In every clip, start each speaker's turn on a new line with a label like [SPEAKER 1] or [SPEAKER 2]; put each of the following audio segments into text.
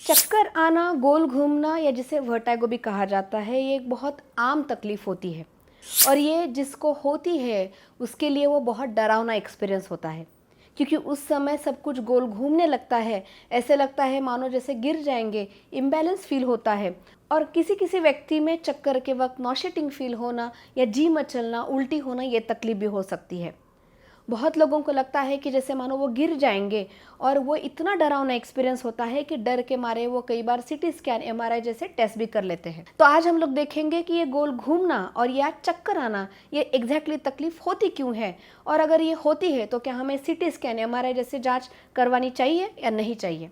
[SPEAKER 1] चक्कर आना, गोल घूमना या जिसे वर्टाइगो भी कहा जाता है, ये एक बहुत आम तकलीफ़ होती है और ये जिसको होती है उसके लिए वो बहुत डरावना एक्सपीरियंस होता है, क्योंकि उस समय सब कुछ गोल घूमने लगता है। ऐसे लगता है मानो जैसे गिर जाएंगे, इम्बैलेंस फील होता है और किसी किसी व्यक्ति में चक्कर के वक्त नॉशेटिंग फील होना या जी मचलना, उल्टी होना, ये तकलीफ भी हो सकती है। बहुत लोगों को लगता है कि जैसे मानो वो गिर जाएंगे और वो इतना डरावना एक्सपीरियंस होता है कि डर के मारे वो कई बार सीटी स्कैन, एमआरआई जैसे टेस्ट भी कर लेते हैं। तो आज हम लोग देखेंगे कि ये गोल घूमना और या चक्कर आना, ये एग्जैक्टली तकलीफ होती क्यों है और अगर ये होती है तो क्या हमें सीटी स्कैन, एमआरआई जैसे जांच करवानी चाहिए या नहीं चाहिए।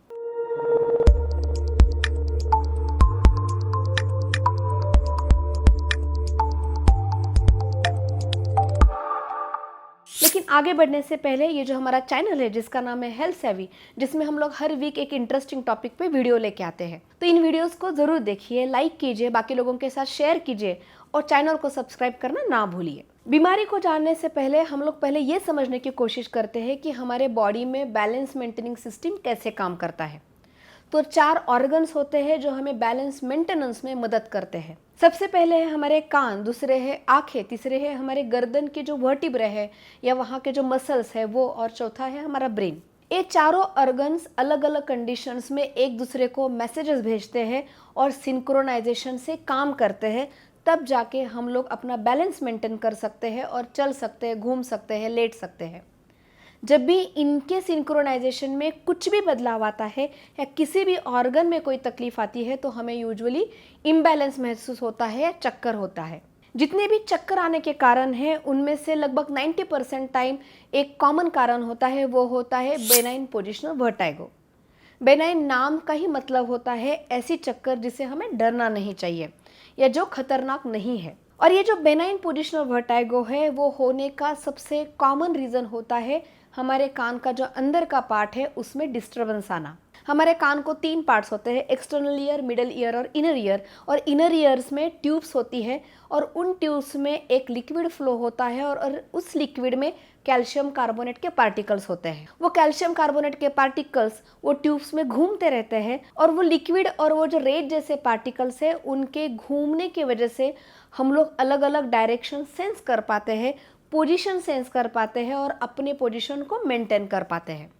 [SPEAKER 1] लेकिन आगे बढ़ने से पहले ये जो हमारा चैनल है जिसका नाम है हेल्थ सेवी, जिसमें हम लोग हर वीक एक इंटरेस्टिंग टॉपिक पे वीडियो लेके आते हैं, तो इन वीडियोस को ज़रूर देखिए, लाइक कीजिए, बाकी लोगों के साथ शेयर कीजिए और चैनल को सब्सक्राइब करना ना भूलिए। बीमारी को जानने से पहले हम लोग पहले ये समझने की कोशिश करते हैं कि हमारे बॉडी में बैलेंस मेंटेनिंग सिस्टम कैसे काम करता है। तो 4 ऑर्गन्स होते हैं जो हमें बैलेंस मेंटेनेंस में मदद करते हैं। सबसे पहले है हमारे कान, दूसरे है आंखें, तीसरे है हमारे गर्दन के जो वर्टिब्रे है या वहाँ के जो मसल्स है वो, और चौथा है हमारा ब्रेन। ये चारों ऑर्गन्स अलग अलग कंडीशंस में एक दूसरे को मैसेजेस भेजते हैं और सिंक्रोनाइजेशन से काम करते हैं, तब जाके हम लोग अपना बैलेंस मेंटेन कर सकते हैं और चल सकते हैं, घूम सकते हैं, लेट सकते हैं। जब भी इनके सिंक्रोनाइजेशन में कुछ भी बदलाव आता है या किसी भी ऑर्गन में कोई तकलीफ आती है तो हमें यूजुअली इम्बैलेंस महसूस होता है या चक्कर होता है। जितने भी चक्कर आने के कारण हैं उनमें से लगभग 90% टाइम एक कॉमन कारण होता है, वो होता है बेनाइन पोजिशनल वर्टाइगो। बेनाइन नाम का ही मतलब होता है ऐसी चक्कर जिसे हमें डरना नहीं चाहिए या जो खतरनाक नहीं है। और ये जो बेनाइन पोजिशनल वर्टाइगो है वो होने का सबसे कॉमन रीज़न होता है हमारे कान का जो अंदर का पार्ट है उसमें डिस्टर्बेंस आना। हमारे कान को 3 पार्ट्स होते हैं, एक्सटर्नल ईयर, मिडल ईयर और इनर ईयर। और इनर ईयर्स में ट्यूब्स होती है और उन ट्यूब्स में एक लिक्विड फ्लो होता है और उस लिक्विड में कैल्शियम कार्बोनेट के पार्टिकल्स होते हैं। वो कैल्शियम कार्बोनेट के पार्टिकल्स वो ट्यूब्स में घूमते रहते हैं और वो लिक्विड और वो जो रेत जैसे पार्टिकल्स है उनके घूमने की वजह से हम लोग अलग अलग डायरेक्शन सेंस कर पाते हैं, पोजीशन सेंस कर पाते हैं और अपने पोजीशन को मेंटेन कर पाते हैं।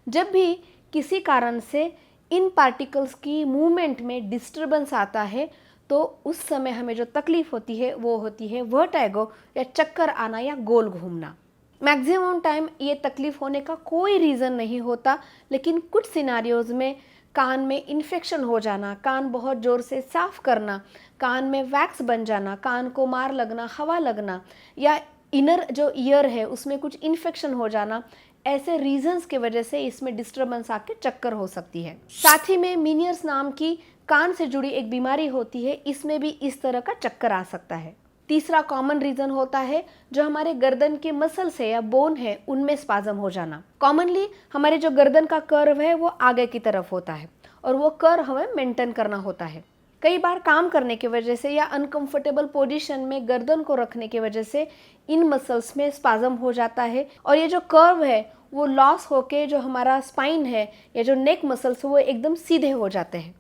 [SPEAKER 1] जब भी किसी कारण से इन पार्टिकल्स की मूवमेंट में डिस्टर्बेंस आता है तो उस समय हमें जो तकलीफ होती है वो होती है वर्टाइगो या चक्कर आना या गोल घूमना। मैक्सिमम टाइम ये तकलीफ होने का कोई रीज़न नहीं होता, लेकिन कुछ सिनारियोज़ में कान में इन्फेक्शन हो जाना, कान बहुत ज़ोर से साफ करना, कान में वैक्स बन जाना, कान को मार लगना, हवा लगना या इनर जो ईयर है उसमें कुछ इन्फेक्शन हो जाना, ऐसे रीजंस के वजह से इसमें डिस्टर्बेंस आके चक्कर हो सकती है। साथ ही में मीनियर्स नाम की कान से जुड़ी एक बीमारी होती है, इसमें भी इस तरह का चक्कर आ सकता है। तीसरा कॉमन रीजन होता है जो हमारे गर्दन के मसल्स है या बोन है उनमें स्पाज्म हो जाना। कॉमनली हमारे जो गर्दन का कर्व है वो आगे की तरफ होता है और वो कर्व हमें मेंटेन करना होता है। कई बार काम करने की वजह से या अनकंफर्टेबल पोजीशन में गर्दन को रखने की वजह से इन मसल्स में स्पाज्म हो जाता है और ये जो कर्व है वो लॉस होके जो हमारा स्पाइन है या जो नेक मसल्स वो एकदम सीधे हो जाते हैं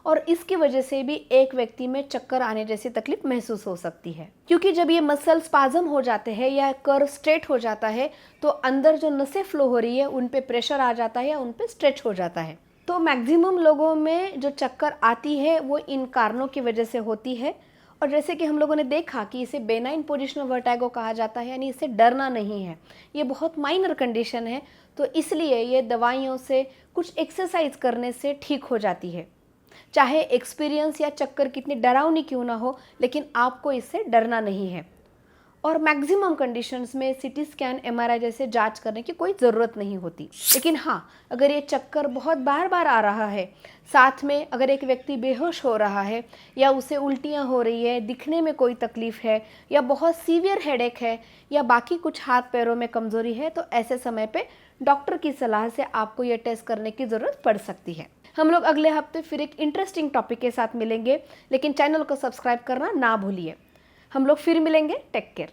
[SPEAKER 1] और इसकी वजह से भी एक व्यक्ति में चक्कर आने जैसी तकलीफ महसूस हो सकती है। क्योंकि जब ये मसल स्पाज्म हो जाते हैं या कर्व स्ट्रेट हो जाता है तो अंदर जो नसें फ्लो हो रही है उन पे प्रेशर आ जाता है या उन पे स्ट्रेच हो जाता है। तो मैक्सिमम लोगों में जो चक्कर आती है वो इन कारणों की वजह से होती है और जैसे कि हम लोगों ने देखा कि इसे बेनाइन पोजिशनल वर्टाइगो कहा जाता है, यानी इससे डरना नहीं है, ये बहुत माइनर कंडीशन है, तो इसलिए ये दवाइयों से, कुछ एक्सरसाइज करने से ठीक हो जाती है। चाहे एक्सपीरियंस या चक्कर कितनी डरावनी क्यों ना हो, लेकिन आपको इससे डरना नहीं है। और मैक्सिमम कंडीशंस में सीटी स्कैन, एमआरआई जैसे जांच करने की कोई ज़रूरत नहीं होती। लेकिन हाँ, अगर ये चक्कर बहुत बार बार आ रहा है, साथ में अगर एक व्यक्ति बेहोश हो रहा है या उसे उल्टियाँ हो रही है, दिखने में कोई तकलीफ़ है या बहुत सीवियर हेडेक है या बाकी कुछ हाथ पैरों में कमज़ोरी है, तो ऐसे समय पे डॉक्टर की सलाह से आपको ये टेस्ट करने की ज़रूरत पड़ सकती है। हम लोग अगले हफ्ते फिर एक इंटरेस्टिंग टॉपिक के साथ मिलेंगे, लेकिन चैनल को सब्सक्राइब करना ना भूलिए। हम लोग फिर मिलेंगे। Take care.